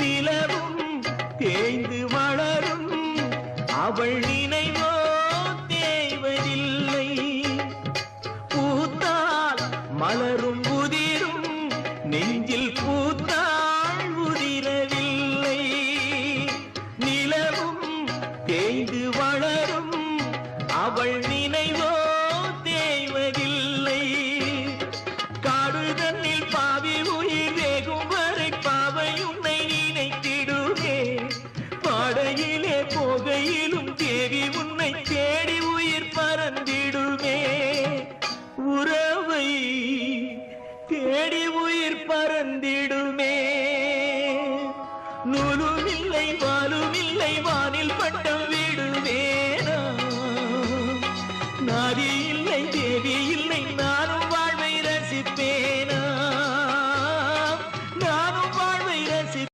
நிலவும் தேய்ந்து வளரும் அவள் நினைவோ தேய்வதில்லை. பூத்தால் மலரும் உதிரும் நெஞ்சில் பூத்தாள் உதிரவில்லை. நிலவும் தேய்ந்து வளரும் அவள் நினைவோ தேய்வதில்லை. காடு தன்னில் பாவி உயிர் வேகும் வரை பாவை உன்னை நினைத்திடுவே. பாடையிலே போகையிலும் தேவி உன்னை தேடி உயிர் பறந்திடுமே. உறவை தேடி உயிர் பறந்திடுமே. நூலுமில்லை வாலுமில்லை வானில் பட்டம்